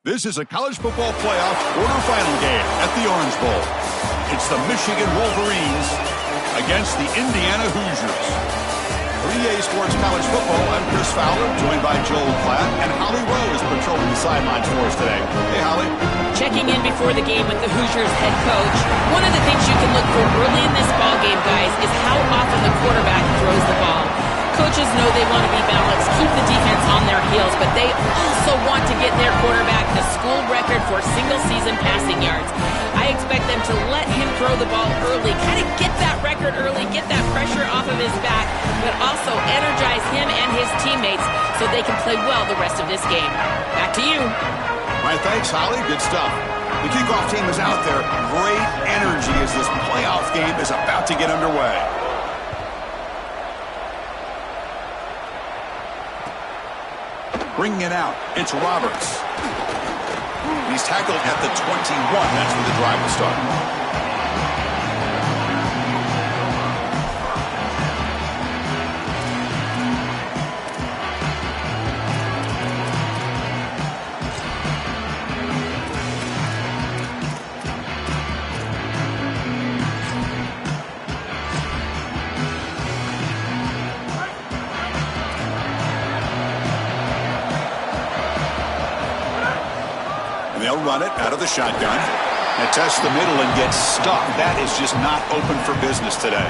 This is a college football playoff quarterfinal game at the Orange Bowl. It's the Michigan Wolverines against the Indiana Hoosiers. For EA Sports College Football, I'm Chris Fowler, joined by Joel Klatt, and Holly Rowe is patrolling the sidelines for us today. Hey, Holly. Checking in before the game with the Hoosiers head coach. One of the things you can look for early in this ball game, guys, is how often the quarterback throws the ball. Coaches know they want to be balanced, keep the defense on their heels, but they also want to get their quarterback a school record for single-season passing yards. I expect them to let him throw the ball early, kind of get that record early, get that pressure off of his back, but also energize him and his teammates so they can play well the rest of this game. Back to you. All right, thanks, Holly. Good stuff. The kickoff team is out there. Great energy as this playoff game is about to get underway. Bringing it out, it's Roberts. He's tackled at the 21. That's where the drive will start. They'll run it out of the shotgun. And test the middle and get stuck. That is just not open for business today.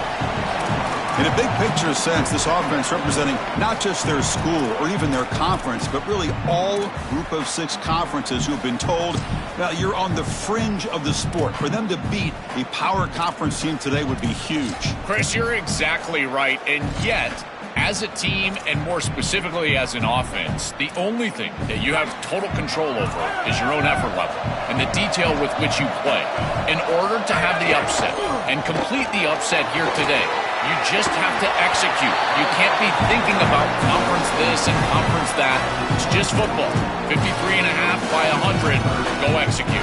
In a big picture sense, this offense representing not just their school or even their conference, but really all group of 6 conferences who've been told, well, you're on the fringe of the sport. For them to beat a power conference team today would be huge. Chris, you're exactly right. And yet, as a team, and more specifically as an offense, the only thing that you have total control over is your own effort level and the detail with which you play. In order to have the upset and complete the upset here today, you just have to execute. You can't be thinking about conference this and conference that. It's just football. 53.5 by 100. Go execute.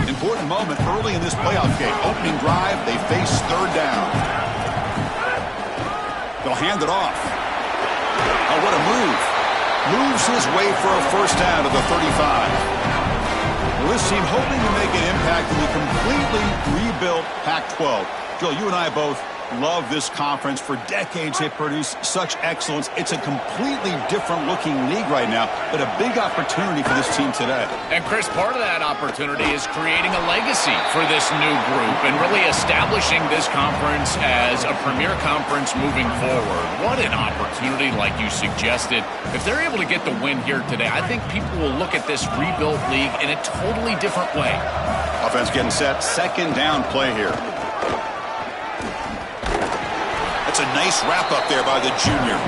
Important moment early in this playoff game. Opening drive, they face third down. They'll hand it off. Oh, what a move. Moves his way for a first down to the 35. Well, this team hoping to make an impact in the completely rebuilt Pac-12. Joel, you and I both love this conference. For decades, they produce such excellence. It's a completely different-looking league right now, but a big opportunity for this team today. And, Chris, part of that opportunity is creating a legacy for this new group and really establishing this conference as a premier conference moving forward. What an opportunity, like you suggested. If they're able to get the win here today, I think people will look at this rebuilt league in a totally different way. Offense getting set. Second down play here. It's a nice wrap-up there by the junior.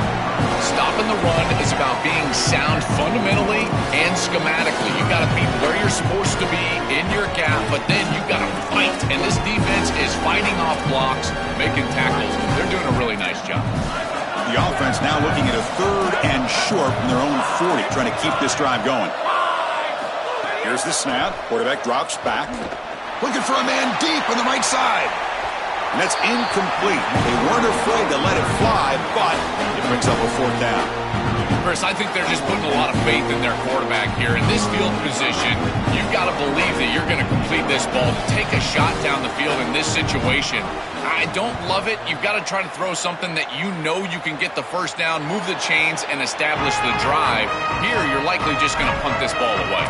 Stopping the run is about being sound fundamentally and schematically. You got to be where you're supposed to be in your gap, but then you got to fight. And this defense is fighting off blocks, making tackles. They're doing a really nice job. The offense now looking at a third and short from their own 40, trying to keep this drive going. Here's the snap. Quarterback drops back. Looking for a man deep on the right side. And that's incomplete. They weren't afraid to let it fly, but it brings up a fourth down. Chris, I think they're just putting a lot of faith in their quarterback here. In this field position, you've got to believe that you're going to complete this ball. To take a shot down the field in this situation, I don't love it. You've got to try to throw something that you know you can get the first down, move the chains, and establish the drive. Here, you're likely just going to punt this ball away.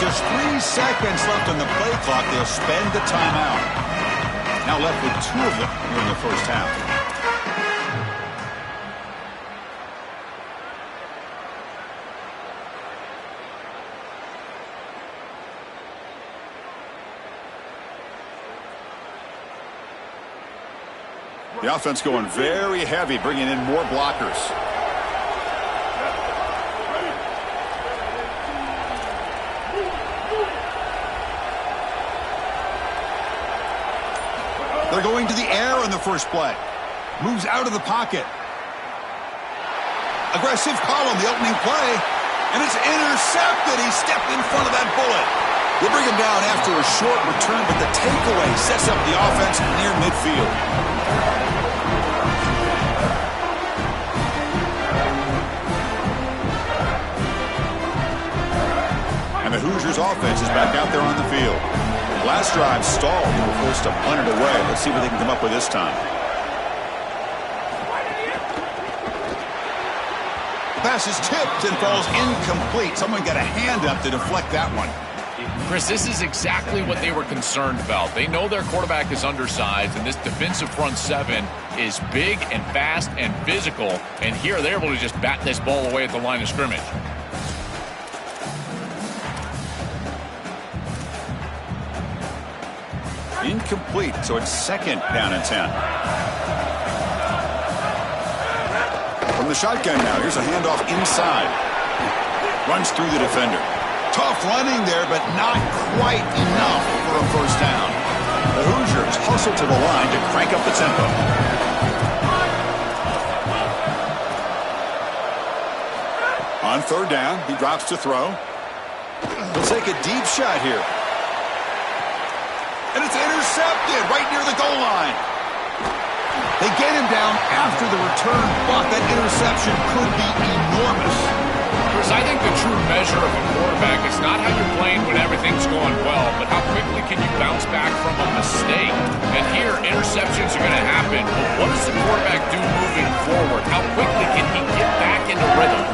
Just 3 seconds left on the play clock. They'll spend the timeout. Now left with 2 of them here in the first half. The offense going very heavy, bringing in more blockers. They're going to the air on the first play. Moves out of the pocket. Aggressive column, the opening play. And it's intercepted. He stepped in front of that bullet. They bring him down after a short return, but the takeaway sets up the offense near midfield. And the Hoosiers offense is back out there on the field. Last drive stalled. They were forced to punt it away. Let's see what they can come up with this time. The pass is tipped and falls incomplete. Someone got a hand up to deflect that one. Chris, this is exactly what they were concerned about. They know their quarterback is undersized, and this defensive front seven is big and fast and physical. And here they're able to just bat this ball away at the line of scrimmage. Incomplete, so it's second down and 10. From the shotgun now, here's a handoff inside. Runs through the defender. Tough running there, but not quite enough for a first down. The Hoosiers hustle to the line to crank up the tempo. On third down, he drops to throw. He'll take a deep shot here. And it's intercepted right near the goal line. They get him down after the return, but that interception could be enormous. Chris, I think the true measure of a quarterback is not how you're playing when everything's going well, but how quickly can you bounce back from a mistake. And here, interceptions are going to happen. But what does the quarterback do moving forward? How quickly can he get back into rhythm?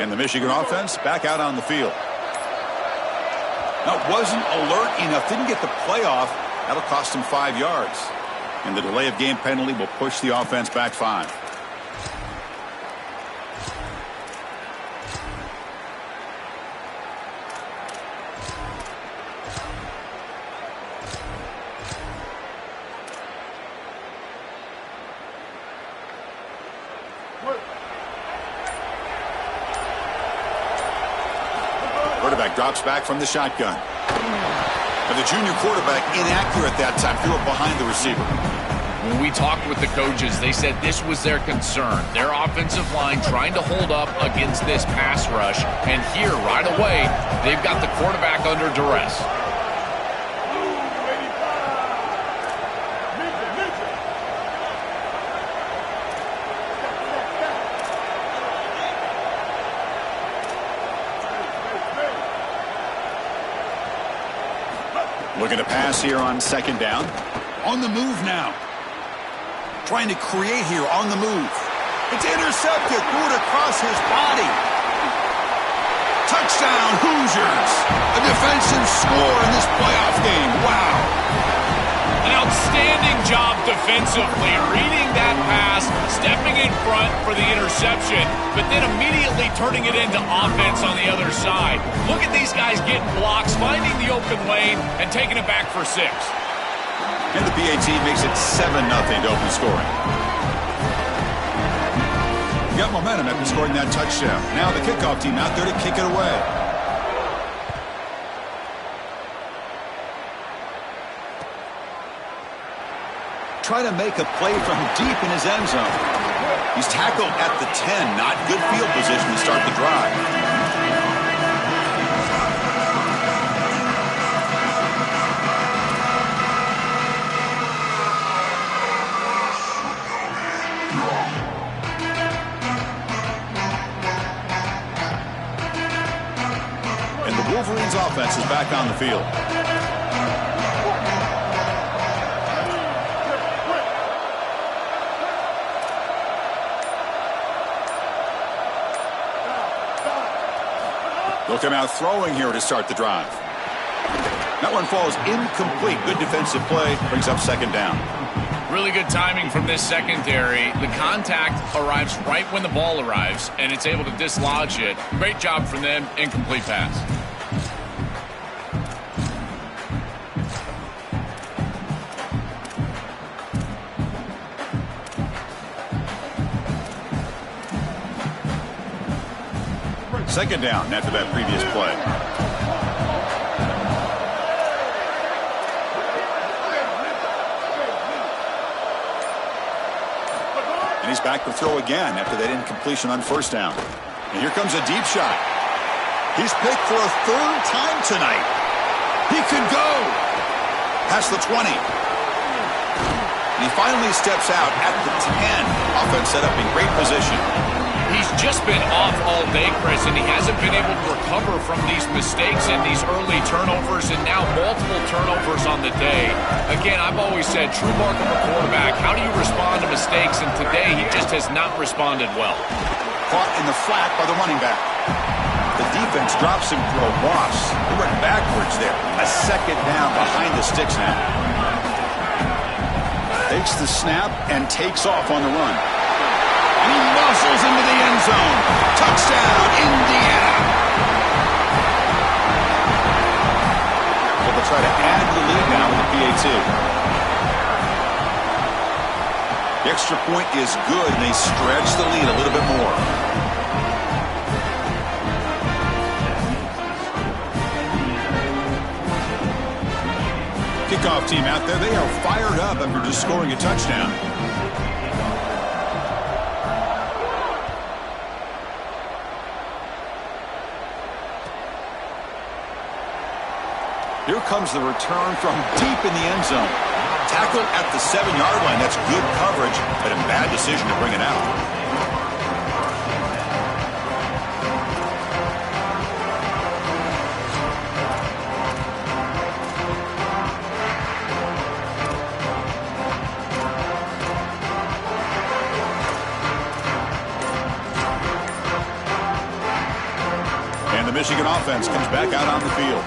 And the Michigan offense back out on the field. Now, wasn't alert enough, didn't get the play off. That'll cost him 5 yards. And the delay of game penalty will push the offense back 5. Quarterback drops back from the shotgun. And the junior quarterback inaccurate that time, threw it behind the receiver. When we talked with the coaches, they said this was their concern. Their offensive line trying to hold up against this pass rush. And here, right away, they've got the quarterback under duress. Looking to pass here on second down. On the move now. Trying to create here on the move. It's intercepted. Threw it across his body. Touchdown, Hoosiers. A defensive score in this playoff game. Wow. An outstanding job defensively, reading that pass, stepping in front for the interception, but then immediately turning it into offense on the other side. Look at these guys getting blocks, finding the open lane, and taking it back for 6. And the PAT makes it 7-0 to open scoring. Got momentum after scoring that touchdown. Now the kickoff team out there to kick it away. Try to make a play from deep in his end zone. He's tackled at the 10. Not good field position to start the drive. And the Wolverines offense is back on the field. They'll come out throwing here to start the drive. That one falls incomplete. Good defensive play. Brings up second down. Really good timing from this secondary. The contact arrives right when the ball arrives, and it's able to dislodge it. Great job from them. Incomplete pass. Second down after that previous play. And he's back to throw again after that incompletion on first down. And here comes a deep shot. He's picked for a third time tonight. He could go past the 20. And he finally steps out at the 10. Offense set up in great position. He's just been off all day, Chris, and he hasn't been able to recover from these mistakes and these early turnovers and now multiple turnovers on the day. Again, I've always said, true mark of a quarterback, how do you respond to mistakes? And today he just has not responded well. Caught in the flat by the running back. The defense drops him for a loss. He went backwards there. A second down behind the sticks now. Takes the snap and takes off on the run. And he muscles into the end zone. Touchdown, Indiana. So they'll try to add to the lead now with the PAT. The extra point is good, and they stretch the lead a little bit more. Kickoff team out there. They are fired up after just scoring a touchdown. Here comes the return from deep in the end zone. Tackled at the 7-yard line. That's good coverage, but a bad decision to bring it out. And the Michigan offense comes back out on the field.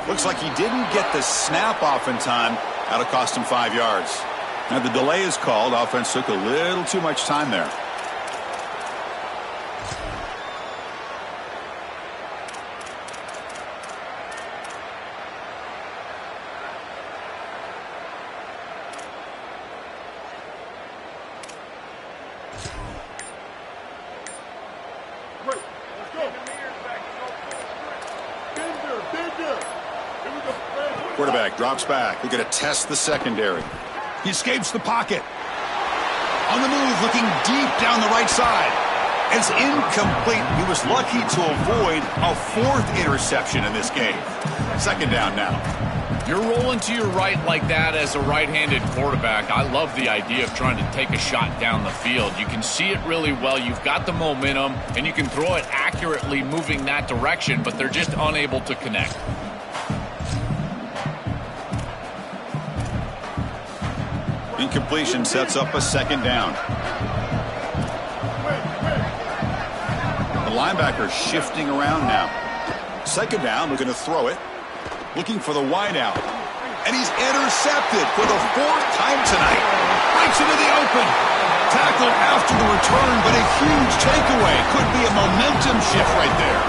Looks like he didn't get the snap off in time. That'll cost him 5 yards. Now the delay is called. Offense took a little too much time there. Quarterback drops back. We're going to test the secondary. He escapes the pocket. On the move, looking deep down the right side. It's incomplete. He was lucky to avoid a fourth interception in this game. Second down now. You're rolling to your right like that as a right-handed quarterback. I love the idea of trying to take a shot down the field. You can see it really well. You've got the momentum, and you can throw it accurately moving that direction, but they're just unable to connect. Incompletion sets up a second down. The linebacker shifting around now. Second down, looking to throw it. Looking for the wide out. And he's intercepted for the fourth time tonight. Breaks into the open. Tackled after the return, but a huge takeaway. Could be a momentum shift right there.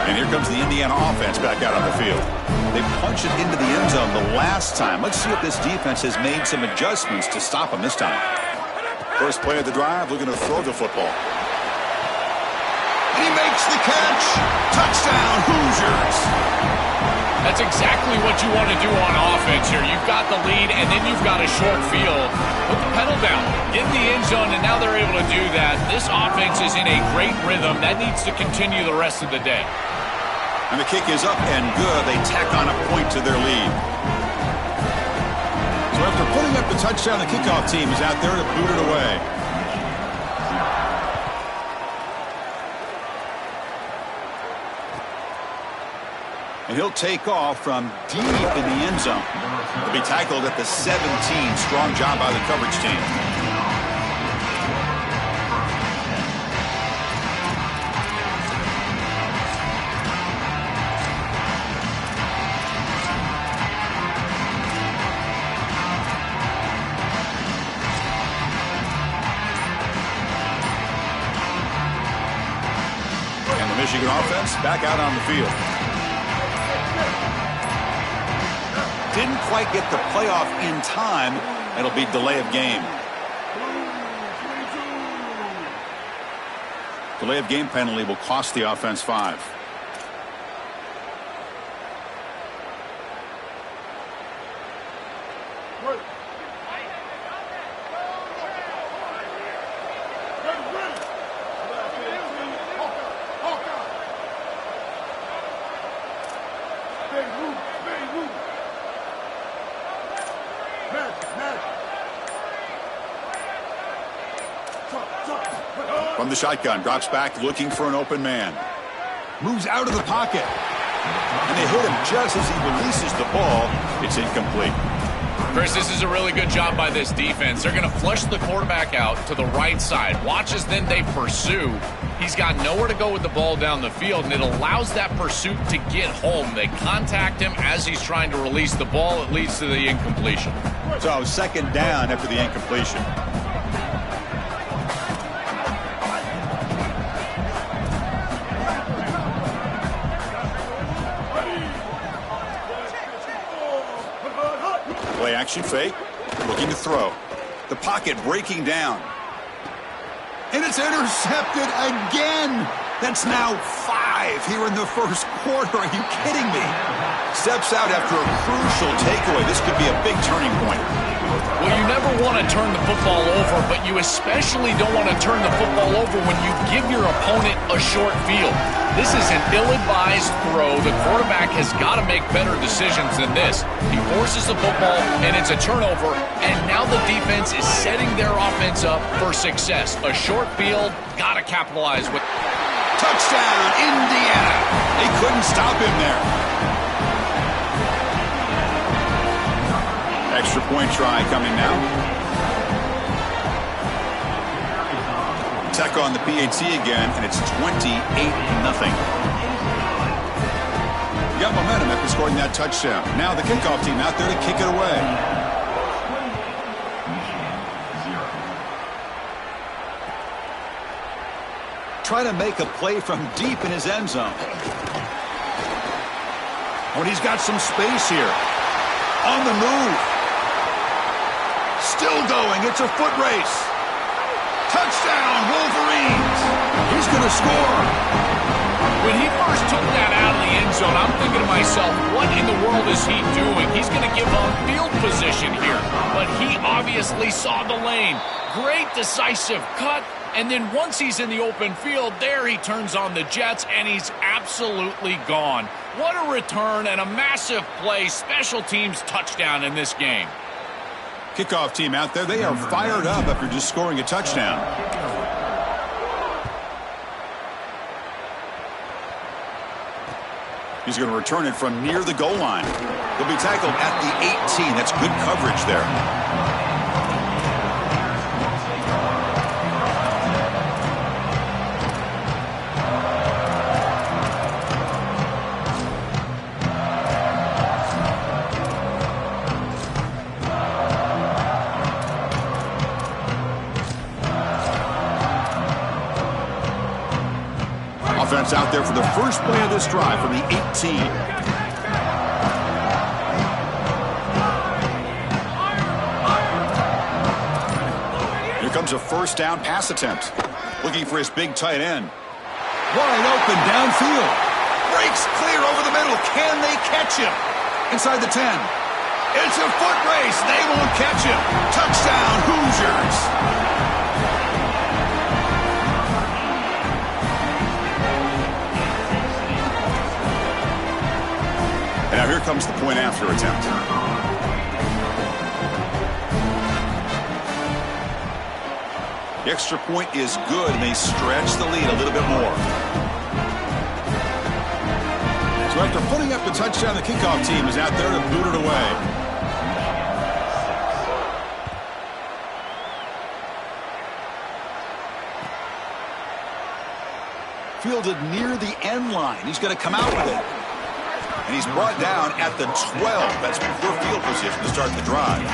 And here comes the Indiana offense back out on the field. They punch it into the end zone the last time. Let's see if this defense has made some adjustments to stop them this time. First play of the drive, looking to throw the football. And he makes the catch. Touchdown, Hoosiers. That's exactly what you want to do on offense here. You've got the lead, and then you've got a short field. Put the pedal down. Get in the end zone, and now they're able to do that. This offense is in a great rhythm. That needs to continue the rest of the day. And the kick is up and good. They tack on a point to their lead. So after putting up the touchdown, the kickoff team is out there to boot it away. And he'll take off from deep in the end zone. He'll be tackled at the 17. Strong job by the coverage team. Michigan offense back out on the field. Didn't quite get the playoff in time. It'll be delay of game. Delay of game penalty will cost the offense 5. From the shotgun, drops back looking for an open man. Moves out of the pocket. And they hit him just as he releases the ball. It's incomplete. Chris, this is a really good job by this defense. They're going to flush the quarterback out to the right side. Watch as then they pursue. He's got nowhere to go with the ball down the field, and it allows that pursuit to get home. They contact him as he's trying to release the ball. It leads to the incompletion. So second down after the incompletion. Play action fake, looking to throw. The pocket breaking down. And it's intercepted again. That's now 5 here in the first quarter. Are you kidding me? Steps out after a crucial takeaway. This could be a big turning point. Well, you never want to turn the football over, but you especially don't want to turn the football over when you give your opponent a short field. This is an ill-advised throw. The quarterback has got to make better decisions than this. He forces the football, and it's a turnover, and now the defense is setting their offense up for success. A short field, got to capitalize with. Touchdown, Indiana. They couldn't stop him there. Extra point try coming now. Tech on the PAT again, and it's 28-0. You got momentum after scoring that touchdown. Now the kickoff team out there to kick it away. Try to make a play from deep in his end zone. Oh, and he's got some space here. On the move. Still going. It's a foot race. Touchdown, Wolverines. He's going to score. When he first took that out of the end zone, I'm thinking to myself, what in the world is he doing? He's going to give up field position here. But he obviously saw the lane. Great decisive cut. And then once he's in the open field, there he turns on the Jets, and he's absolutely gone. What a return and a massive play. Special teams touchdown in this game. Kickoff team out there, they are fired up after just scoring a touchdown. He's going to return it from near the goal line. He'll be tackled at the 18. That's good coverage there. Offense out there for the first play of this drive from the 18. Here comes a first down pass attempt. Looking for his big tight end. Wide open downfield. Breaks clear over the middle. Can they catch him? Inside the 10. It's a foot race. They won't catch him. Touchdown, Hoosiers. Now here comes the point after attempt. The extra point is good, and they stretch the lead a little bit more. So after putting up the touchdown, the kickoff team is out there to boot it away. Fielded near the end line. He's going to come out with it. And he's brought down at the 12. That's poor field position to start the drive.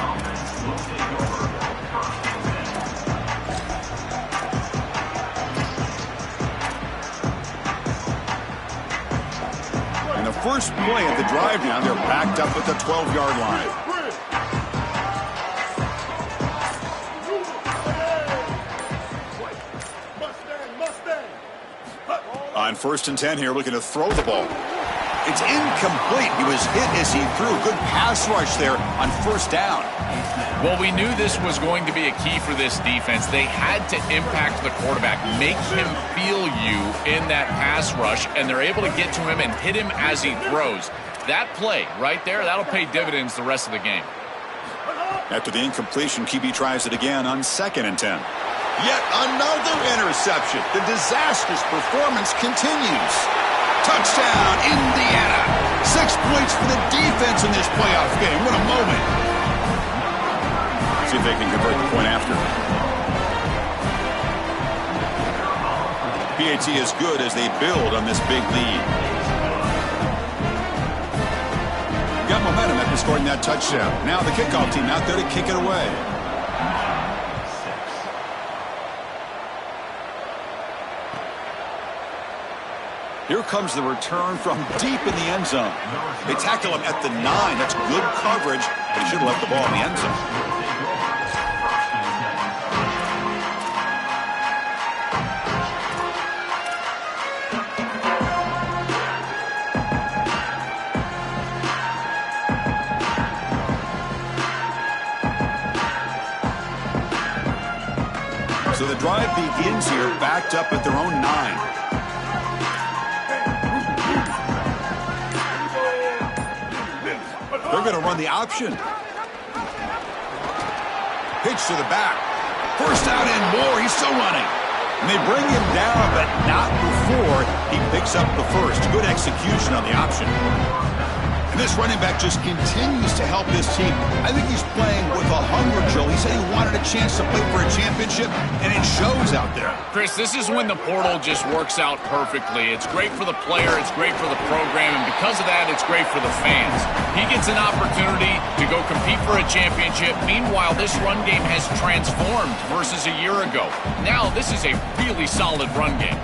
first play of the drive now. They're backed up at the 12-yard line. On 1st and 10 here, looking to throw the ball. It's incomplete. He was hit as he threw. Good pass rush there on 1st down. Well, we knew this was going to be a key for this defense. They had to impact the quarterback, make him feel you in that pass rush, and they're able to get to him and hit him as he throws. That play right there, that'll pay dividends the rest of the game. After the incompletion, QB tries it again on 2nd and 10. Yet another interception. The disastrous performance continues. Touchdown, Indiana. 6 points for the defense in this playoff game. What a moment. See if they can convert the point after. PAT is good as they build on this big lead. Got momentum after scoring that touchdown. Now the kickoff team out there to kick it away. Here comes the return from deep in the end zone. They tackle him at the 9. That's good coverage. They should have left the ball in the end zone. So the drive begins here, backed up at their own 9. They're going to run the option. Pitch to the back. 1st out and more. He's still running. And they bring him down, but not before he picks up the 1st. Good execution on the option. And this running back just continues to help this team. I think he's playing with a hunger, Joe. He said he wanted a chance to play for a championship, and it shows out there. Chris, this is when the portal just works out perfectly. It's great for the player, it's great for the program, and because of that, it's great for the fans. He gets an opportunity to go compete for a championship. Meanwhile, this run game has transformed versus a year ago. Now, this is a really solid run game.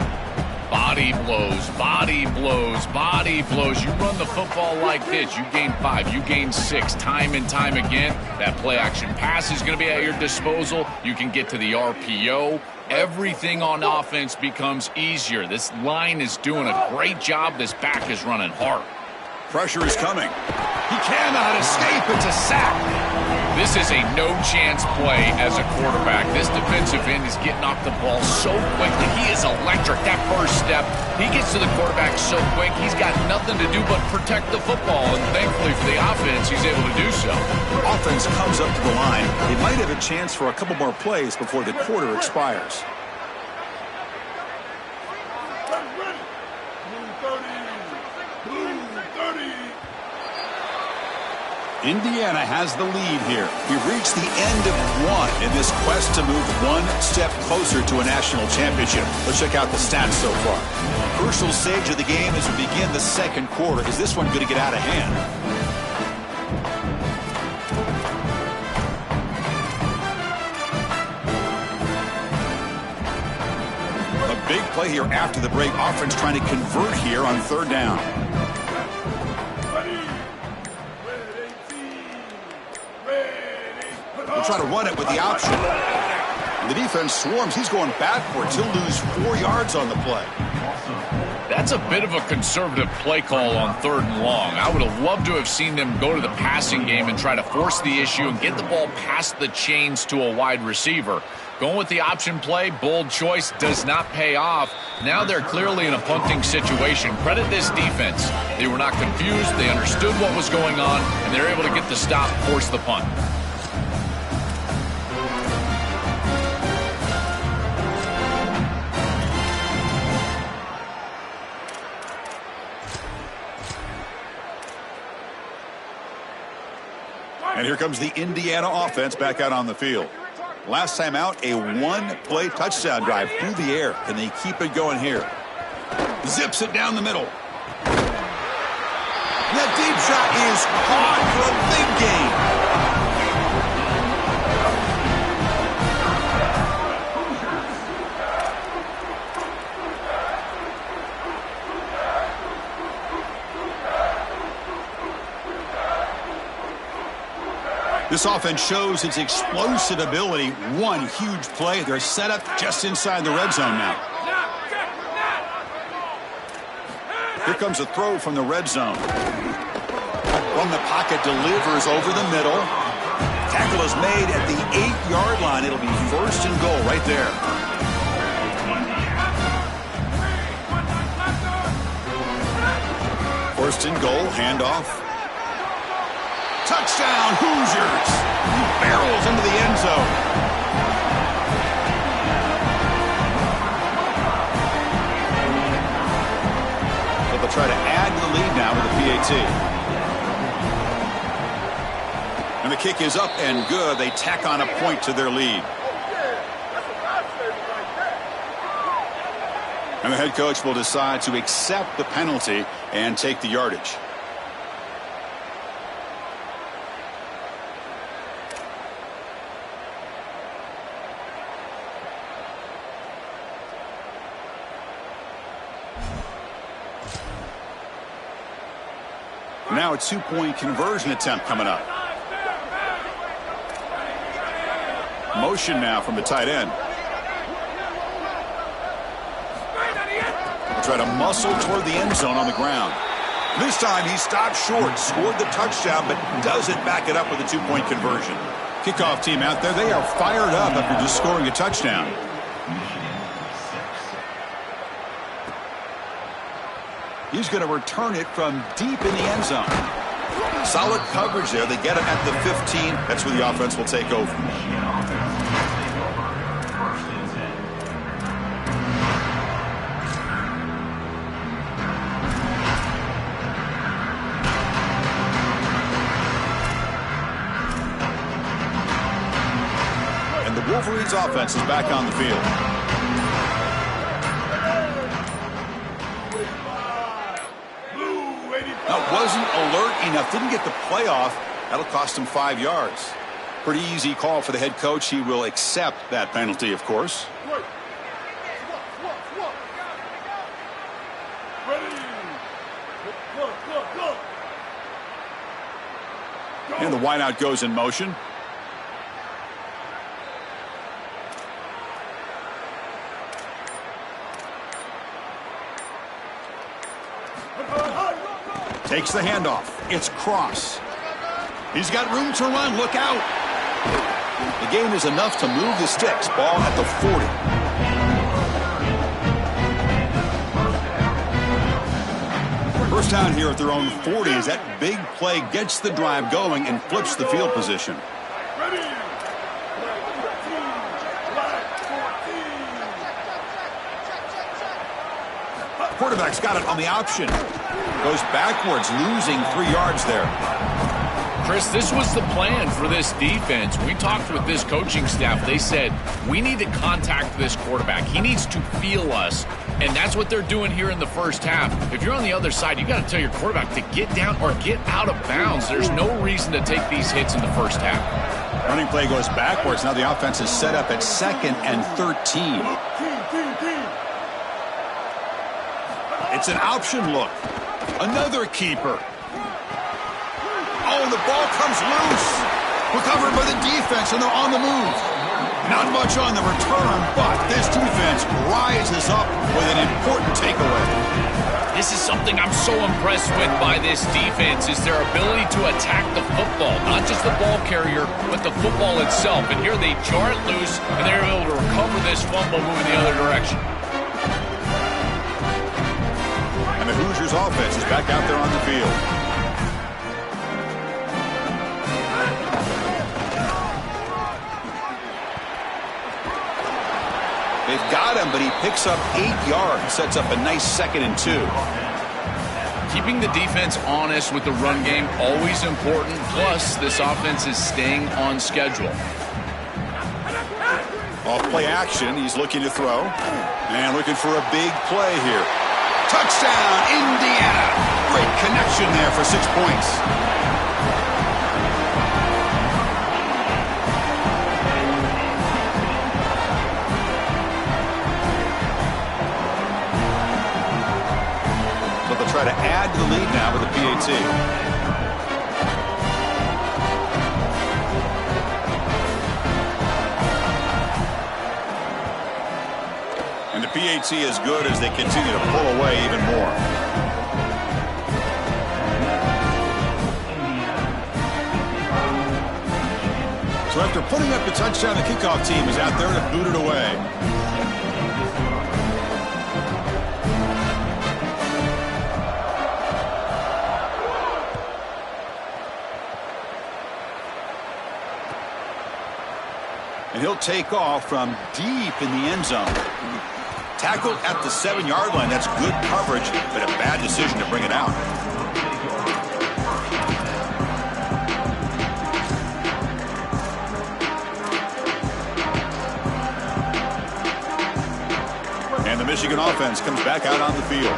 Body blows, body blows, body blows. You run the football like this, you gain 5, you gain 6, time and time again. That play action pass is going to be at your disposal. You can get to the RPO. Everything on offense becomes easier. This line is doing a great job. This back is running hard. Pressure is coming. He cannot escape. It's a sack. This is a no-chance play as a quarterback. This defensive end is getting off the ball so quickly. He is electric. That first step, he gets to the quarterback so quick, he's got nothing to do but protect the football. And thankfully for the offense, he's able to do so. Offense comes up to the line. They might have a chance for a couple more plays before the quarter expires. Indiana has the lead here. We've reached the end of 1 in this quest to move 1 step closer to a national championship. Let's check out the stats so far. Crucial stage of the game as we begin the 2nd quarter. Is this one going to get out of hand? A big play here after the break. Offense trying to convert here on 3rd down. We'll try to run it with the option. The defense swarms. He's going backwards. He'll lose 4 yards on the play. That's a bit of a conservative play call on 3rd and long. I would have loved to have seen them go to the passing game and try to force the issue and get the ball past the chains to a wide receiver. Going with the option play, bold choice, does not pay off. Now they're clearly in a punting situation. Credit this defense. They were not confused. They understood what was going on, and they're able to get the stop, force the punt. And here comes the Indiana offense back out on the field. Last time out, a 1-play touchdown drive through the air. Can they keep it going here? Zips it down the middle. That deep shot is caught for a big gain. This offense shows its explosive ability. One huge play. They're set up just inside the red zone now. Here comes a throw from the red zone. From the pocket, delivers over the middle. Tackle is made at the 8-yard line. It'll be 1st and goal right there. First and goal, handoff. Touchdown, Hoosiers! He barrels into the end zone. So they'll try to add to the lead now with the PAT. And the kick is up and good. They tack on a point to their lead. And the head coach will decide to accept the penalty and take the yardage. Now a 2-point conversion attempt coming up. Motion now from the tight end. We'll try to muscle toward the end zone on the ground. This time he stopped short, scored the touchdown, but doesn't back it up with a 2-point conversion. Kickoff team out there, they are fired up after just scoring a touchdown. He's going to return it from deep in the end zone. Solid coverage there. They get him at the 15. That's where the offense will take over. And the Wolverines offense is back on the field. Wasn't alert enough, didn't get the play off. That'll cost him 5 yards. Pretty easy call for the head coach. He will accept that penalty, of course. And the wideout goes in motion. Takes the handoff. It's Cross. He's got room to run. Look out. The gain is enough to move the sticks. Ball at the 40. First down here at their own 40 as that big play gets the drive going and flips the field position. Quarterback's got it on the option. Goes backwards, losing 3 yards there. Chris, this was the plan for this defense. We talked with this coaching staff. They said, we need to contact this quarterback. He needs to feel us. And that's what they're doing here in the first half. If you're on the other side, you got to tell your quarterback to get down or get out of bounds. There's no reason to take these hits in the first half. Running play goes backwards. Now the offense is set up at 2nd and 13. It's an option look. Another keeper. Oh, the ball comes loose. Recovered by the defense, and they're on the move. Not much on the return, but this defense rises up with an important takeaway. This is something I'm so impressed with by this defense is their ability to attack the football. Not just the ball carrier, but the football itself. And here they jar it loose, and they're able to recover this fumble moving the other direction. The Hoosiers offense is back out there on the field. They've got him, but he picks up 8 yards, sets up a nice 2nd and 2. Keeping the defense honest with the run game, always important. Plus, this offense is staying on schedule. Off play action, he's looking to throw. And looking for a big play here. Touchdown, Indiana. Great connection there for 6 points. So they'll try to add to the lead now with the PAT. PAT is good as they continue to pull away even more. So after putting up the touchdown, the kickoff team is out there to boot it away. And he'll take off from deep in the end zone. Tackled at the 7-yard line. That's good coverage, but a bad decision to bring it out. And the Michigan offense comes back out on the field.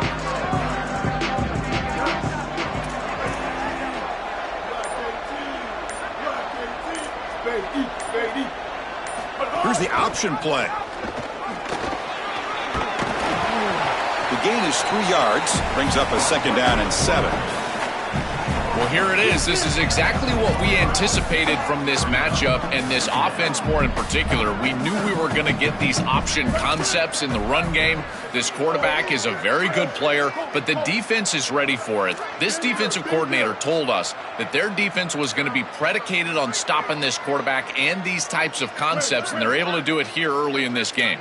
Here's the option play. The gain is 3 yards, brings up a 2nd down and 7. Well, here it is. This is exactly what we anticipated from this matchup and this offense more in particular. We knew we were going to get these option concepts in the run game. This quarterback is a very good player, but the defense is ready for it. This defensive coordinator told us that their defense was going to be predicated on stopping this quarterback and these types of concepts, and they're able to do it here early in this game.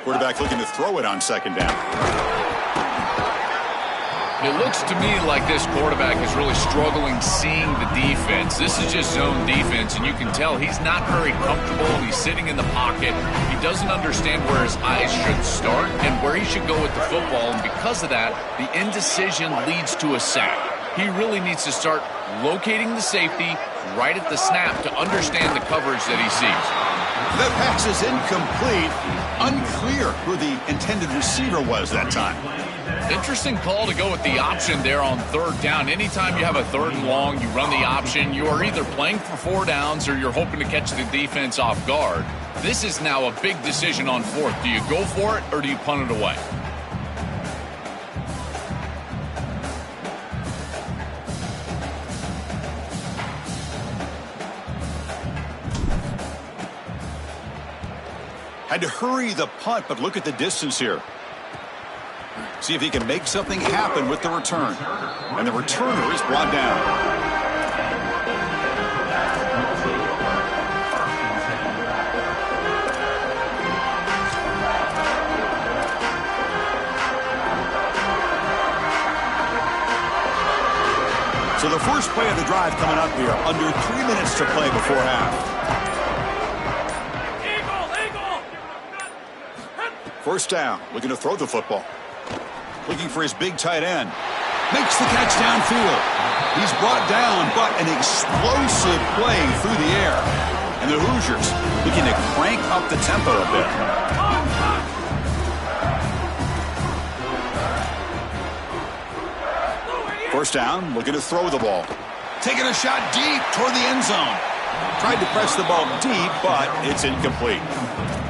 Quarterback looking to throw it on 2nd down. It looks to me like this quarterback is really struggling seeing the defense. This is just zone defense, and you can tell he's not very comfortable. He's sitting in the pocket. He doesn't understand where his eyes should start and where he should go with the football, and because of that, the indecision leads to a sack. He really needs to start locating the safety right at the snap to understand the coverage that he sees. That pass is incomplete. Unclear who the intended receiver was that time. Interesting call to go with the option there on 3rd down. Anytime you have a 3rd and long, you run the option. You are either playing for 4 downs or you're hoping to catch the defense off guard. This is now a big decision on 4th. Do you go for it or do you punt it away? Had to hurry the punt, but look at the distance here. See if he can make something happen with the return. And the returner is brought down. So the first play of the drive coming up here. Under 3 minutes to play before half. 1st down, looking to throw the football. Looking for his big tight end. Makes the catch downfield. He's brought down, but an explosive play through the air. And the Hoosiers looking to crank up the tempo a bit. First down, looking to throw the ball. Taking a shot deep toward the end zone. Tried to press the ball deep, but it's incomplete.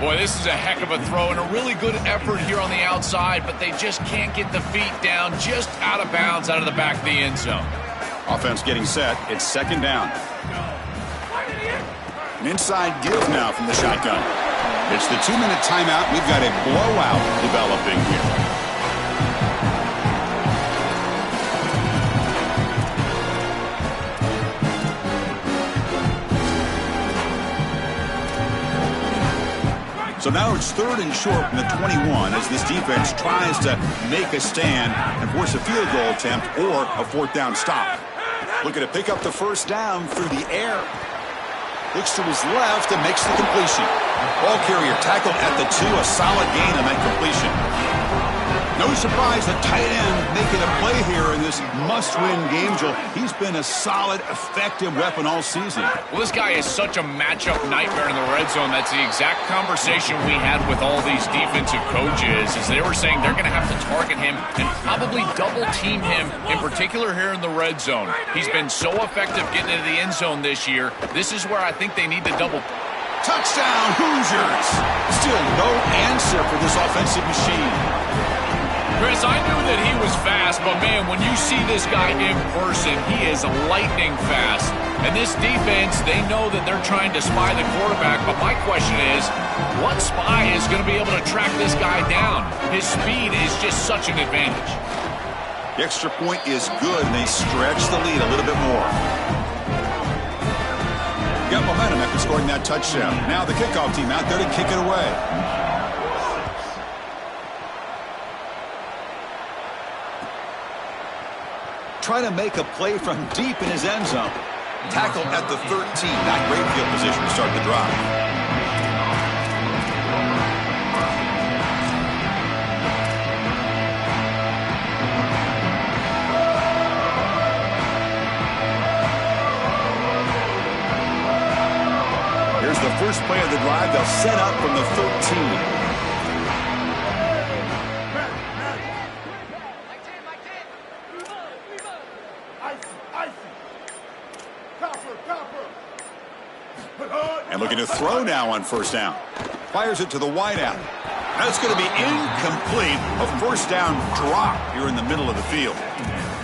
Boy, this is a heck of a throw and a really good effort here on the outside, but they just can't get the feet down just out of bounds out of the back of the end zone. Offense getting set. It's 2nd down. An inside give now from the shotgun. It's the 2-minute timeout. We've got a blowout developing here. So now it's 3rd and short from the 21 as this defense tries to make a stand and force a field goal attempt or a 4th down stop. Looking to pick up the 1st down through the air. Looks to his left and makes the completion. Ball carrier tackled at the 2, a solid gain on that completion. No surprise, the tight end making a play here in this must-win game, Joel. He's been a solid, effective weapon all season. Well, this guy is such a matchup nightmare in the red zone. That's the exact conversation we had with all these defensive coaches, as they were saying they're going to have to target him and probably double-team him, in particular here in the red zone. He's been so effective getting into the end zone this year. This is where I think they need to double. Touchdown, Hoosiers! Still no answer for this offensive machine. Chris, I knew that he was fast, but man, when you see this guy in person, he is lightning fast. And this defense, they know that they're trying to spy the quarterback, but my question is, what spy is going to be able to track this guy down? His speed is just such an advantage. The extra point is good, and they stretch the lead a little bit more. Got momentum after scoring that touchdown. Now the kickoff team out there to kick it away. Trying to make a play from deep in his end zone. Tackled at the 13. Not great field position to start the drive. Here's the first play of the drive. They'll set up from the 13. And looking to throw now on first down. Fires it to the wideout. That's going to be incomplete. A first down drop here in the middle of the field.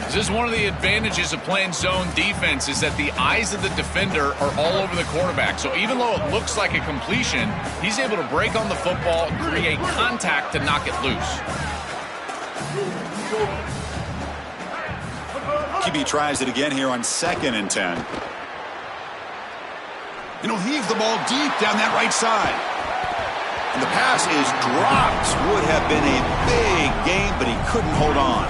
This is one of the advantages of playing zone defense is that the eyes of the defender are all over the quarterback. So even though it looks like a completion, he's able to break on the football, create contact to knock it loose. QB tries it again here on 2nd and 10. And he'll heave the ball deep down that right side. And the pass is dropped. Would have been a big game, but he couldn't hold on.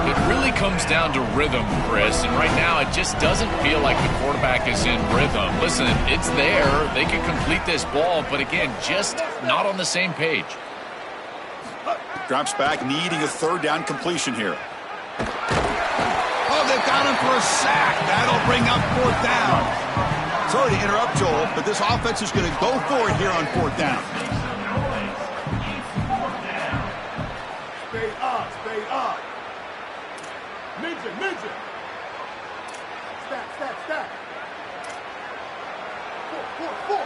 It really comes down to rhythm, Chris, and right now it just doesn't feel like the quarterback is in rhythm. Listen, it's there. They can complete this ball, but again, just not on the same page. Drops back, needing a third down completion here. Oh, they've got him for a sack. That'll bring up fourth down. Sorry to interrupt, Joel, but this offense is going to go for it here on fourth down. Stay up. Ninja. Stack. Four.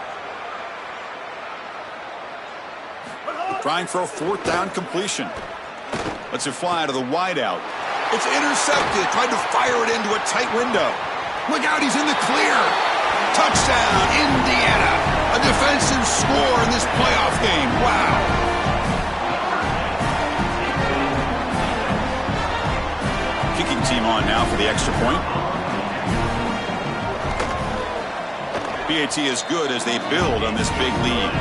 Trying for a fourth down completion. Lets it fly to the wideout. It's intercepted. Tried to fire it into a tight window. Look out, he's in the clear. Touchdown, Indiana. A defensive score in this playoff game. Wow. Kicking team on now for the extra point. PAT is good as they build on this big lead.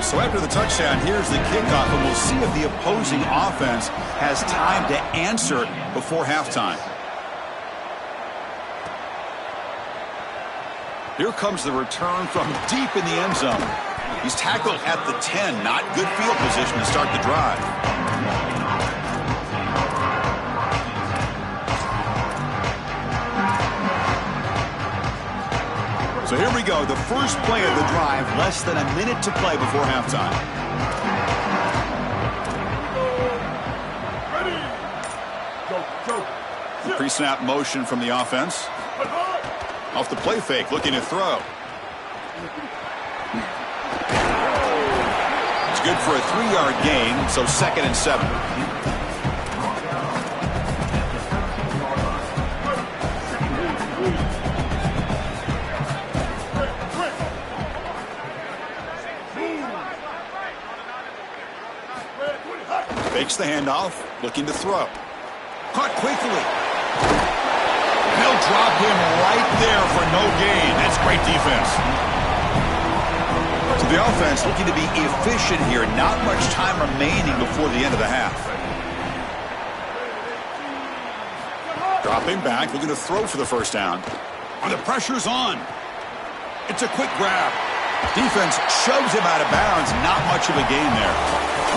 So after the touchdown, here's the kickoff, and we'll see if the opposing offense has time to answer before halftime. Here comes the return from deep in the end zone. He's tackled at the 10. Not good field position to start the drive. So here we go. The first play of the drive. Less than a minute to play before halftime. Pre-snap motion from the offense. Off the play fake, looking to throw. It's good for a 3-yard gain, so 2nd and 7. Fakes the handoff, looking to throw. Caught quickly. They'll drop him right there for no gain. That's great defense. So the offense looking to be efficient here. Not much time remaining before the end of the half. Dropping back, looking to throw for the first down. And the pressure's on. It's a quick grab. Defense shoves him out of bounds. Not much of a gain there.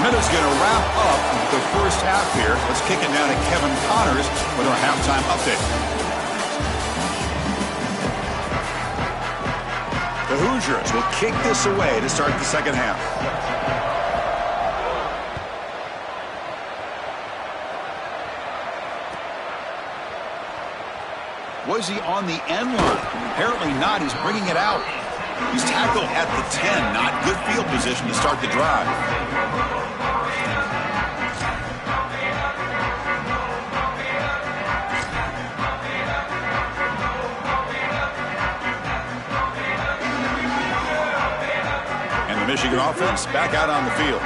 Minutes going to wrap up the first half here. Let's kick it now to Kevin Connors with our halftime update. The Hoosiers will kick this away to start the second half. Was he on the end line? Apparently not. He's bringing it out. He's tackled at the 10. Not good field position to start the drive. Michigan offense back out on the field.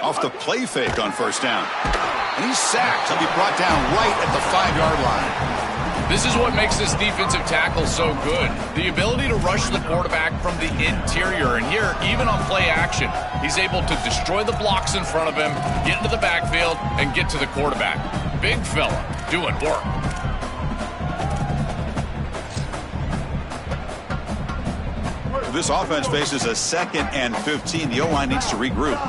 Off the play fake on first down. And he's sacked. He'll be brought down right at the 5-yard line. This is what makes this defensive tackle so good. The ability to rush the quarterback from the interior. And here, even on play action, he's able to destroy the blocks in front of him, get into the backfield, and get to the quarterback. Big fella doing work. This offense faces a 2nd and 15. The O-line needs to regroup.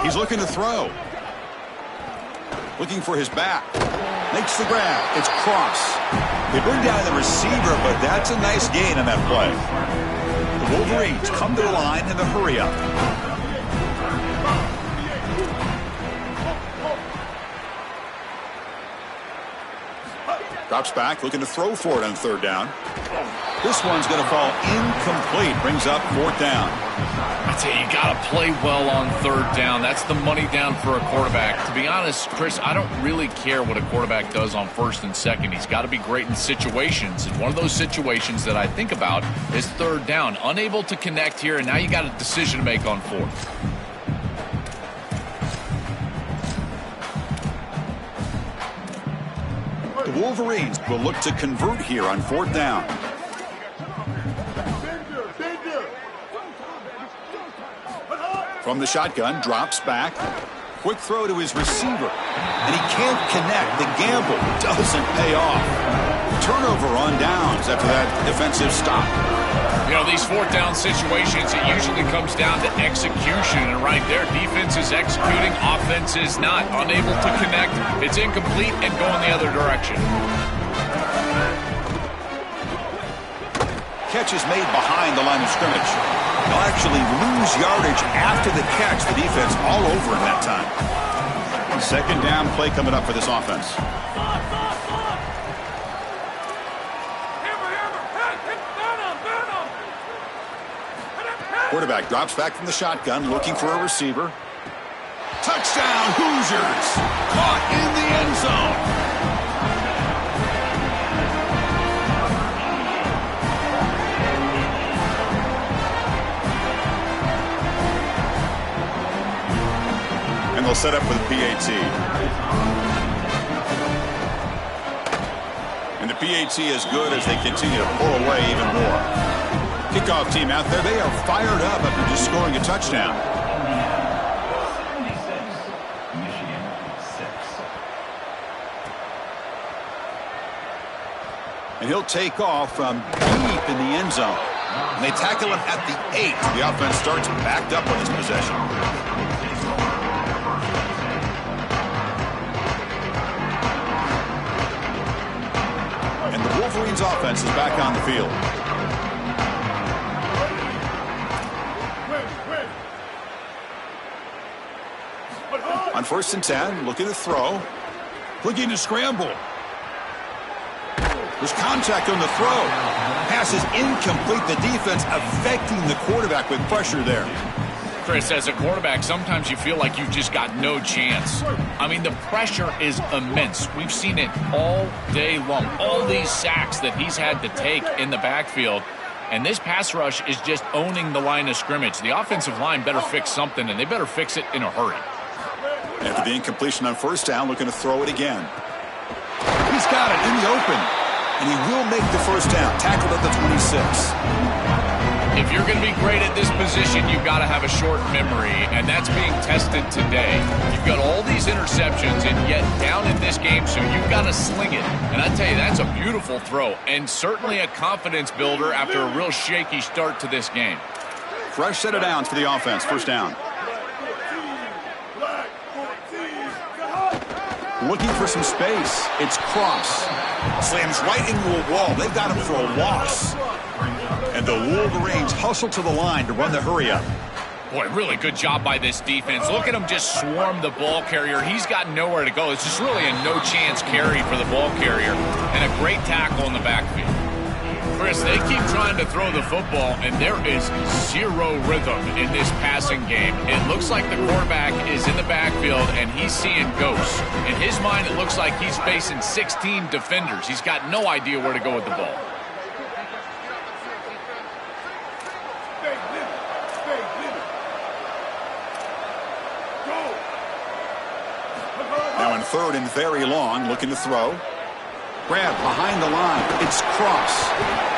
He's looking to throw. Looking for his back. Makes the grab. It's Cross. They bring down the receiver, but that's a nice gain on that play. The Wolverines come to the line in the hurry up. Drops back, looking to throw for it on 3rd down. This one's going to fall incomplete. Brings up 4th down. I tell you, you got to play well on 3rd down. That's the money down for a quarterback. To be honest, Chris, I don't really care what a quarterback does on 1st and 2nd. He's got to be great in situations. And one of those situations that I think about is 3rd down. Unable to connect here, and now you got a decision to make on 4th. The Wolverines will look to convert here on 4th down. From the shotgun, drops back. Quick throw to his receiver. And he can't connect. The gamble doesn't pay off. Turnover on downs after that defensive stop. You know, these 4th down situations, it usually comes down to execution. And right there, defense is executing, offense is not. Unable to connect, it's incomplete and going the other direction. Catch is made behind the line of scrimmage. They'll actually lose yardage after the catch. The defense all over in that time. 2nd down play coming up for this offense. Quarterback drops back from the shotgun, looking for a receiver. Touchdown, Hoosiers! Caught in the end zone. And they'll set up for the PAT. And the PAT is good as they continue to pull away even more. Kickoff team out there, they are fired up after just scoring a touchdown. And he'll take off from deep in the end zone. And they tackle him at the 8. The offense starts backed up on this possession. And the Wolverines offense is back on the field. On 1st and 10, looking to throw. Looking to scramble. There's contact on the throw. Pass is incomplete. The defense affecting the quarterback with pressure there. Chris, as a quarterback, sometimes you feel like you've just got no chance. I mean, the pressure is immense. We've seen it all day long. All these sacks that he's had to take in the backfield. And this pass rush is just owning the line of scrimmage. The offensive line better fix something, and they better fix it in a hurry. After the incompletion on 1st down, looking to throw it again. He's got it in the open. And he will make the 1st down. Tackled at the 26. If you're going to be great at this position, you've got to have a short memory, and that's being tested today. You've got all these interceptions, and yet down in this game, so you've got to sling it. And I tell you, that's a beautiful throw, and certainly a confidence builder after a real shaky start to this game. Fresh set of downs for the offense. 1st down. Looking for some space. It's Cross. Slams right into a wall. They've got him for a loss. And the Wolverines hustle to the line to run the hurry up. Boy, really good job by this defense. Look at him just swarm the ball carrier. He's got nowhere to go. It's just really a no-chance carry for the ball carrier. And a great tackle in the backfield. Chris, they keep trying to throw the football, and there is zero rhythm in this passing game. It looks like the quarterback is in the backfield, and he's seeing ghosts. In his mind, it looks like he's facing 16 defenders. He's got no idea where to go with the ball. Now in third and very long, looking to throw. Grab behind the line. It's Cross.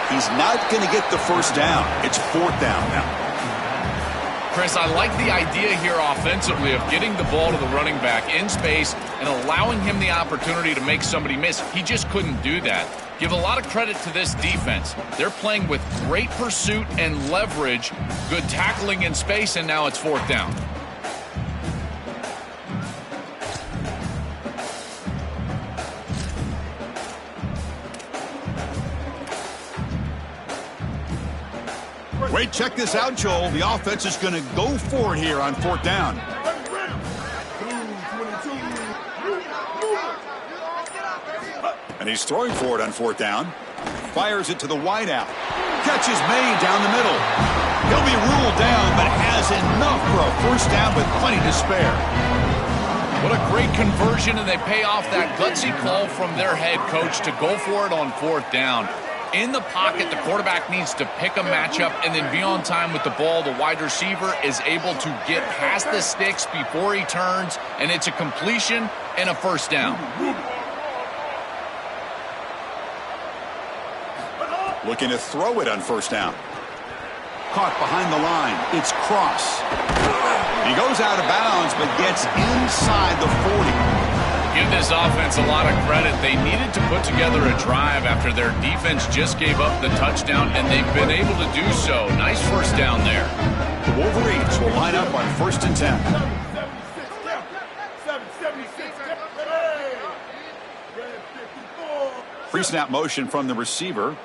He's not going to get the first down. It's fourth down now. Chris, I like the idea here offensively of getting the ball to the running back in space and allowing him the opportunity to make somebody miss. He just couldn't do that. Give a lot of credit to this defense. They're playing with great pursuit and leverage, good tackling in space, and now it's fourth down. Wait, check this out, Joel. The offense is going to go for it here on fourth down. And he's throwing for it on fourth down. Fires it to the wideout. Catch is made down the middle. He'll be ruled down, but has enough for a first down with plenty to spare. What a great conversion, and they pay off that gutsy call from their head coach to go for it on fourth down. In the pocket, the quarterback needs to pick a matchup and then be on time with the ball. The wide receiver is able to get past the sticks before he turns, and it's a completion and a first down. Looking to throw it on first down. Caught behind the line. It's Cross. He goes out of bounds, but gets inside the 40. Give this offense a lot of credit. They needed to put together a drive after their defense just gave up the touchdown, and they've been able to do so. Nice first down there. The Wolverines will line up on first and 10. Pre-snap motion from the receiver.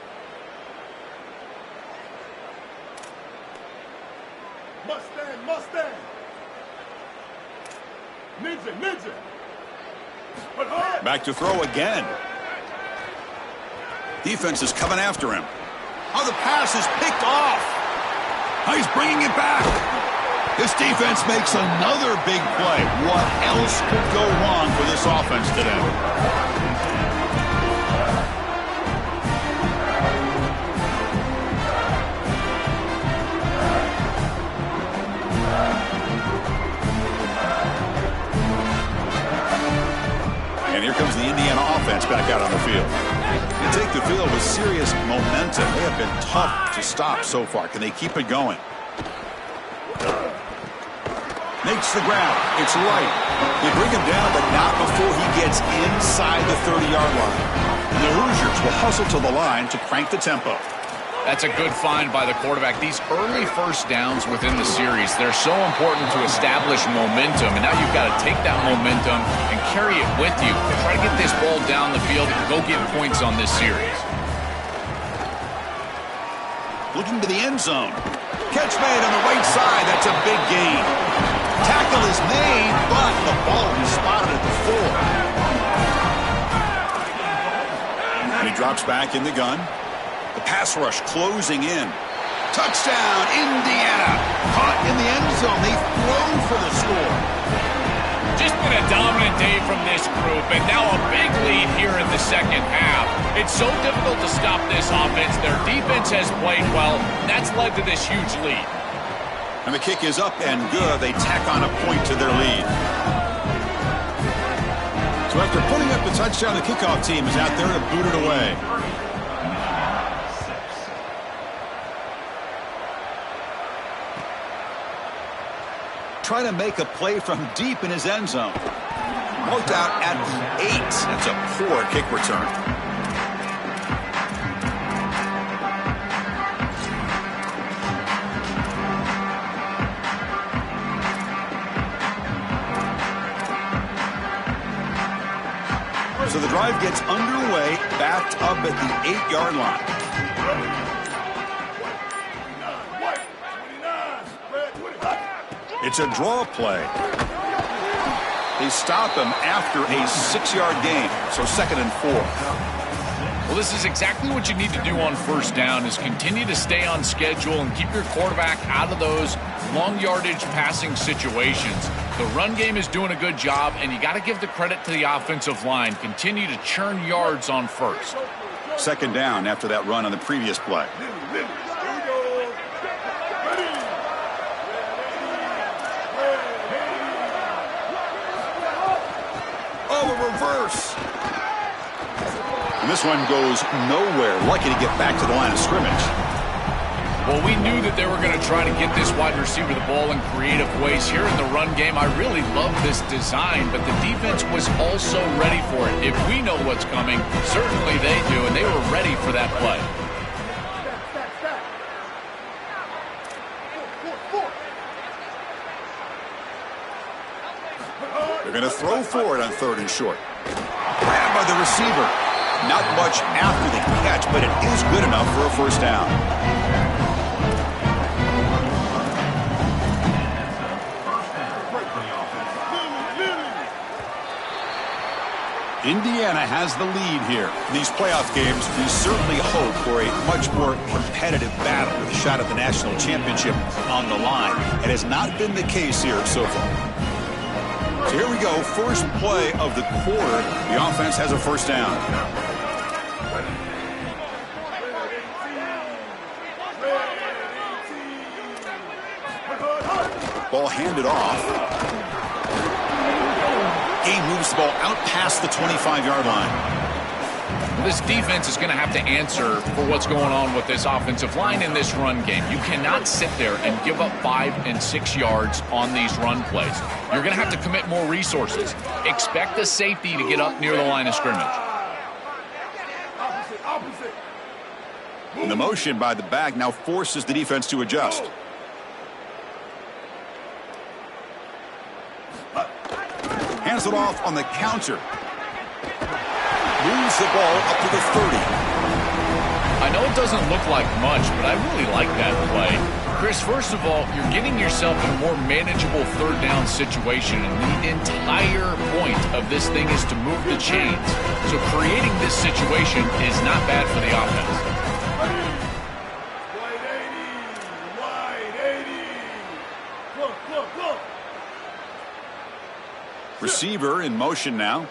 Mustang. Ninja. Back to throw again. Defense is coming after him. Oh, the pass is picked off. Oh, he's bringing it back. This defense makes another big play. What else could go wrong for this offense today? And here comes the Indiana offense back out on the field. They take the field with serious momentum. They have been tough to stop so far. Can they keep it going? Makes the grab. It's right. They bring him down, but not before he gets inside the 30-yard line. And the Hoosiers will hustle to the line to crank the tempo. That's a good find by the quarterback. These early first downs within the series, they're so important to establish momentum. And now you've got to take that momentum and carry it with you. Try to get this ball down the field and go get points on this series. Looking to the end zone. Catch made on the right side. That's a big gain. Tackle is made, but the ball will be spotted at the 4. And he drops back in the gun. The pass rush closing in. Touchdown, Indiana. Caught in the end zone. They throw for the score. Just been a dominant day from this group, and now a big lead here in the second half. It's so difficult to stop this offense. Their defense has played well. That's led to this huge lead. And the kick is up and good. They tack on a point to their lead. So after putting up the touchdown, the kickoff team is out there to boot it away. Trying to make a play from deep in his end zone. Worked out at the 8. That's a poor kick return. So the drive gets underway, backed up at the 8-yard line. It's a draw play. They stop him after a 6-yard gain, so second and 4. Well, this is exactly what you need to do on first down is continue to stay on schedule and keep your quarterback out of those long yardage passing situations. The run game is doing a good job, and you got to give the credit to the offensive line. Continue to churn yards on first. Second down after that run on the previous play. Oh, a reverse. And this one goes nowhere. Lucky to get back to the line of scrimmage. Well, we knew that they were going to try to get this wide receiver the ball in creative ways here in the run game. I really love this design, but the defense was also ready for it. If we know what's coming, certainly they do, and they were ready for that play. They're going to throw for it on 3rd and short. Grabbed by the receiver. Not much after the catch, but it is good enough for a first down. Indiana has the lead here. In these playoff games, we certainly hope for a much more competitive battle with a shot at the national championship on the line. It has not been the case here so far. So here we go, first play of the quarter. The offense has a first down. Ball handed off. Game moves the ball out past the 25-yard line. This defense is going to have to answer for what's going on with this offensive line in this run game. You cannot sit there and give up 5 and 6 yards on these run plays. You're going to have to commit more resources. Expect the safety to get up near the line of scrimmage. And the motion by the back now forces the defense to adjust. Hands it off on the counter. Moves the ball up to the 30. I know it doesn't look like much, but I really like that play. Chris, first of all, you're getting yourself in a more manageable 3rd down situation, and the entire point of this thing is to move the chains. So creating this situation is not bad for the offense. Wide 80. Look. Receiver in motion now.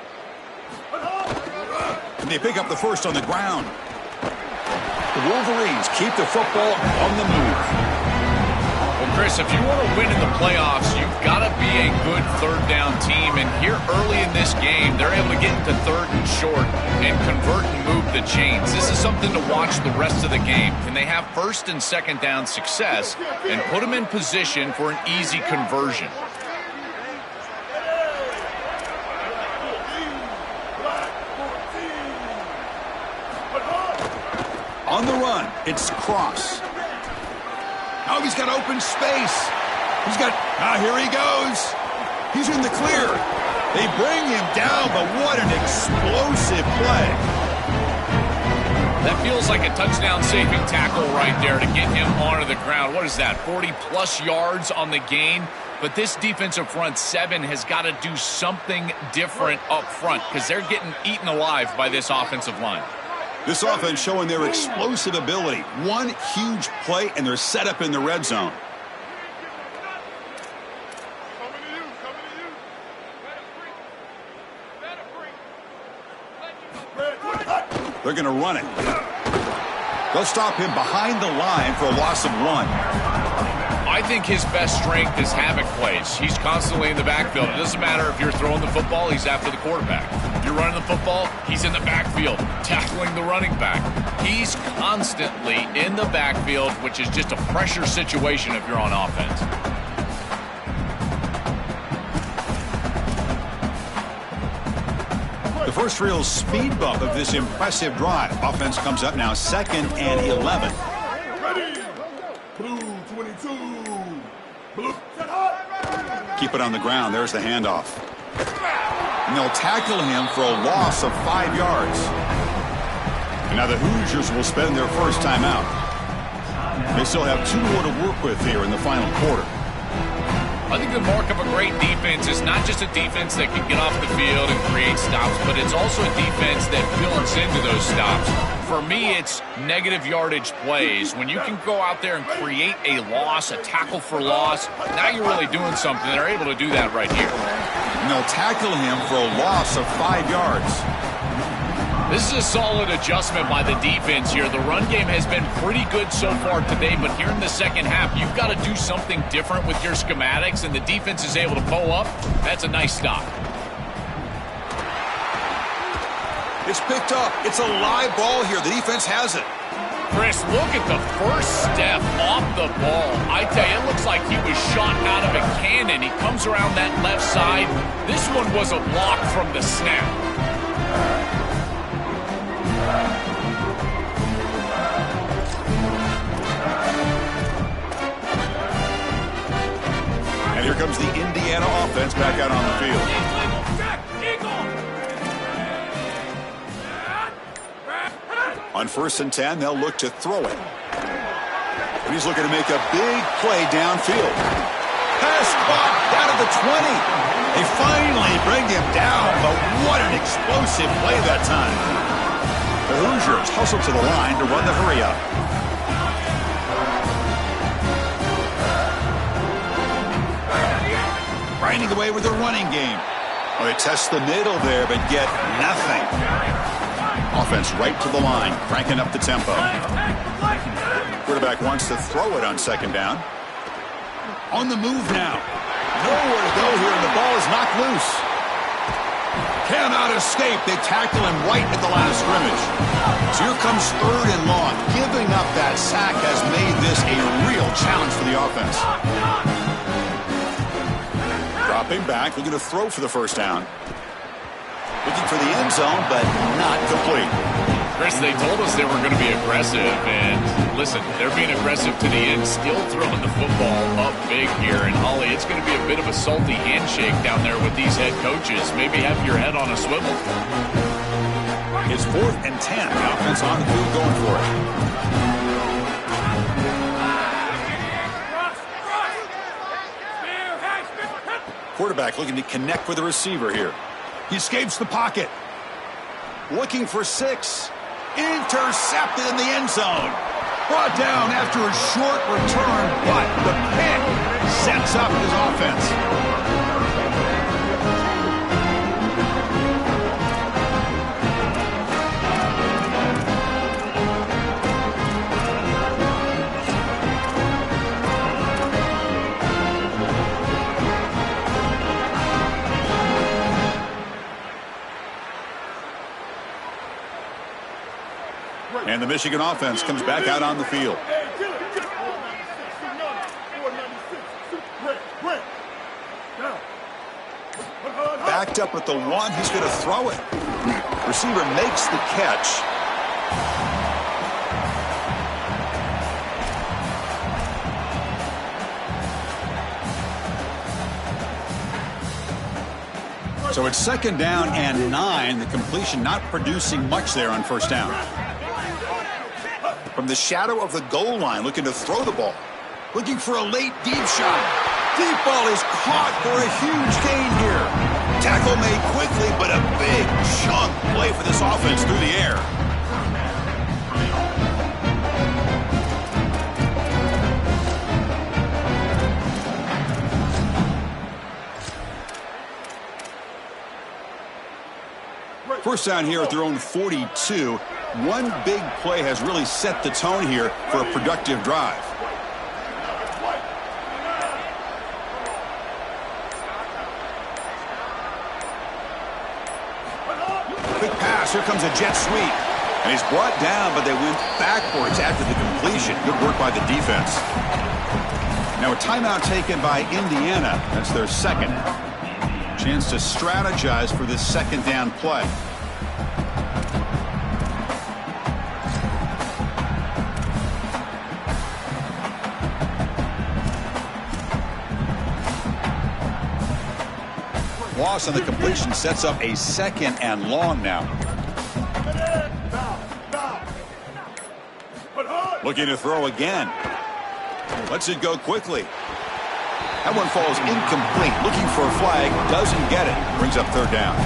And they pick up the first on the ground. The Wolverines keep the football on the move. Well, Chris, if you want to win in the playoffs, you've got to be a good 3rd down team. And here early in this game, they're able to get into 3rd and short and convert and move the chains. This is something to watch the rest of the game. Can they have 1st and 2nd down success and put them in position for an easy conversion? On the run, it's Cross. Now he's got open space. Here he goes. He's in the clear. They bring him down, but what an explosive play. That feels like a touchdown-saving tackle right there to get him onto the ground. What is that, 40-plus yards on the gain? But this defensive front 7 has got to do something different up front because they're getting eaten alive by this offensive line. This offense showing their explosive ability. One huge play, and they're set up in the red zone. They're going to run it. They'll stop him behind the line for a loss of 1. I think his best strength is havoc plays. He's constantly in the backfield. It doesn't matter if you're throwing the football, he's after the quarterback. If you're running the football, he's in the backfield, tackling the running back. He's constantly in the backfield, which is just a pressure situation if you're on offense. The first real speed bump of this impressive drive. Offense comes up now 2nd and 11. Ready. Blue 22. Blue. Keep it on the ground. There's the handoff. And they'll tackle him for a loss of 5 yards. And now the Hoosiers will spend their first timeout. They still have 2 more to work with here in the final quarter. I think the mark of a great defense is not just a defense that can get off the field and create stops, but it's also a defense that builds into those stops. For me, it's negative yardage plays. When you can go out there and create a loss, a tackle for loss, now you're really doing something. They're able to do that right here. And they'll tackle him for a loss of 5 yards. This is a solid adjustment by the defense here. The run game has been pretty good so far today, but here in the second half, you've got to do something different with your schematics, and the defense is able to pull up. That's a nice stop. It's picked up. It's a live ball here. The defense has it. Chris, look at the first step off the ball. I tell you, it looks like he was shot out of a cannon. He comes around that left side. This one was a block from the snap. And here comes the Indiana offense back out on the field. On 1st and 10, they'll look to throw it. And he's looking to make a big play downfield. Pass caught down at the 20. They finally bring him down, but what an explosive play that time. The Hoosiers hustle to the line to run the hurry up. Grinding away with the running game. Oh, they test the middle there, but get nothing. Offense right to the line, cranking up the tempo. Quarterback wants to throw it on 2nd down. On the move now. Nowhere to go here, and the ball is knocked loose. Cannot escape. They tackle him right at the line of scrimmage. So here comes 3rd and long. Giving up that sack has made this a real challenge for the offense. Dropping back, looking to throw for the 1st down. Looking for the end zone, but not complete. Chris, they told us they were going to be aggressive, and listen, they're being aggressive to the end, still throwing the football up big here. And Holly, it's going to be a bit of a salty handshake down there with these head coaches. Maybe have your head on a swivel. It's 4th and 10. The offense on the field going for it. Quarterback looking to connect with the receiver here. He escapes the pocket. Looking for 6. Intercepted in the end zone. Brought down after a short return, but the pick sets up his offense. And the Michigan offense comes back out on the field. Backed up at the 1. He's going to throw it. Receiver makes the catch. So it's 2nd down and 9. The completion not producing much there on 1st down. From the shadow of the goal line, looking to throw the ball. Looking for a late deep shot. Deep ball is caught for a huge gain here. Tackle made quickly, but a big chunk play for this offense through the air. First down here at their own 42. One big play has really set the tone here for a productive drive. Quick pass. Here comes a jet sweep. And he's brought down, but they went backwards after the completion. Good work by the defense. Now a timeout taken by Indiana. That's their 2nd. Chance to strategize for this 2nd down play. Loss on the completion sets up a 2nd and long now. Looking to throw again. Lets it go quickly. That one falls incomplete. Looking for a flag, doesn't get it. Brings up third down.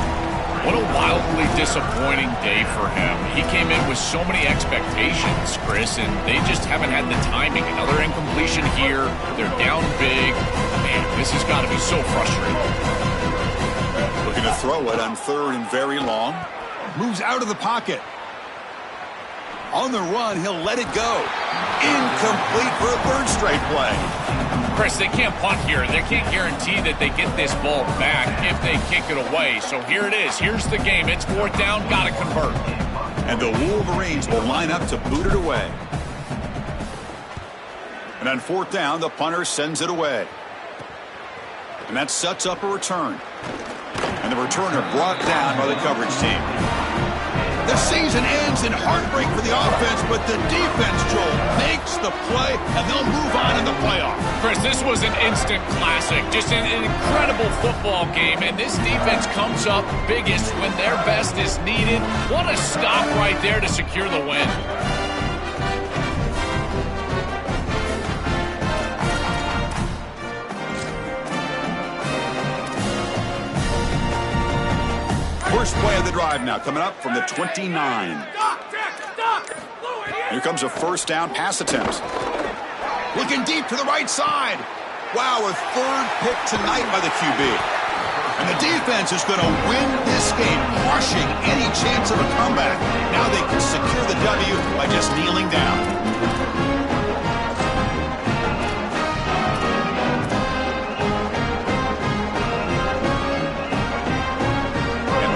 What a wildly disappointing day for him. He came in with so many expectations, Chris, and they just haven't had the timing. Another incompletion here. They're down big. Man, this has got to be so frustrating. Looking to throw it on third and very long. Moves out of the pocket. On the run, he'll let it go. Incomplete for a third straight play. Chris, they can't punt here. They can't guarantee that they get this ball back if they kick it away. So here it is. Here's the game. It's fourth down. Got to convert. And the Wolverines will line up to boot it away. And on fourth down, the punter sends it away. And that sets up a return. And the returner brought down by the coverage team. The season ends in heartbreak for the offense, but the defense, Joel, makes the play, and they'll move on in the playoff. Chris, this was an instant classic. Just an incredible football game, and this defense comes up biggest when their best is needed. What a stop right there to secure the win. First play of the drive now, coming up from the 29. Here comes a first down pass attempt. Looking deep to the right side. Wow, a third pick tonight by the QB. And the defense is going to win this game, crushing any chance of a comeback. Now they can secure the W by just kneeling down.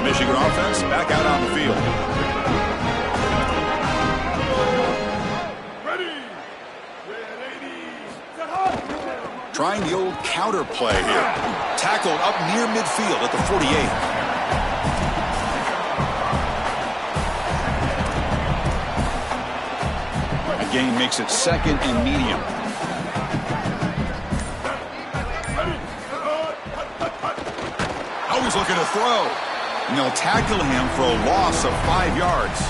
Michigan offense back out on the field. Trying the old counter play here. Tackled up near midfield at the 48. A gain makes it second and medium. Always looking to throw. And they'll tackle him for a loss of 5 yards.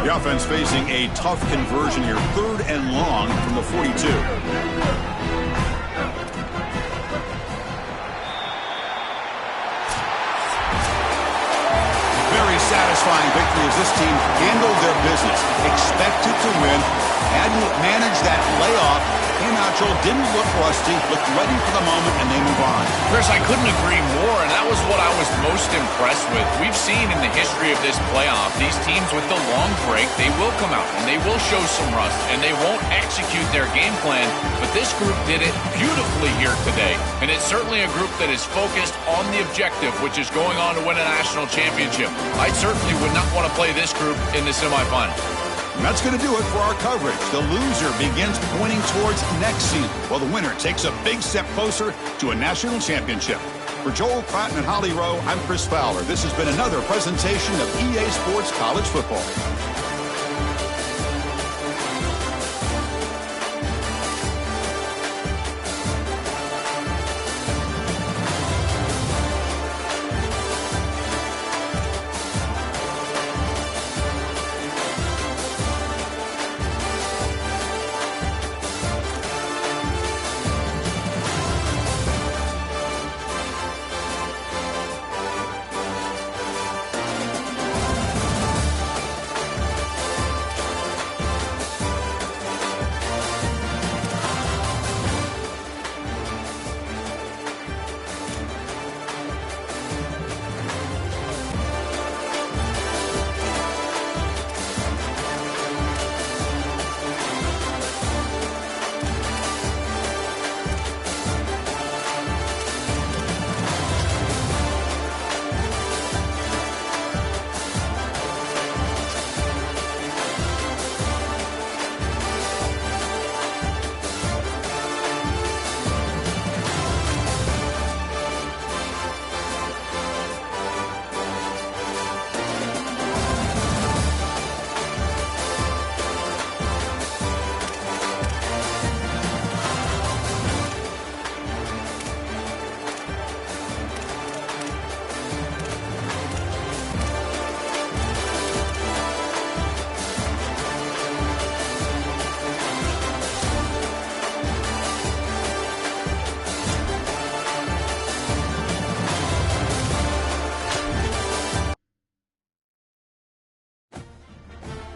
The offense facing a tough conversion here. Third and long from the 42. Very satisfying victory as this team handled their business. Expected to win. Had to manage that layoff. Came out, Joel, didn't look rusty, looked ready for the moment, and they move on. Chris, I couldn't agree more, and that was what I was most impressed with. We've seen in the history of this playoff, these teams with the long break, they will come out, and they will show some rust, and they won't execute their game plan, but this group did it beautifully here today, and it's certainly a group that is focused on the objective, which is going on to win a national championship. I certainly would not want to play this group in the semifinals. And that's going to do it for our coverage. The loser begins pointing towards next season, while the winner takes a big step closer to a national championship. For Joel Klatten and Holly Rowe, I'm Chris Fowler. This has been another presentation of EA Sports College Football.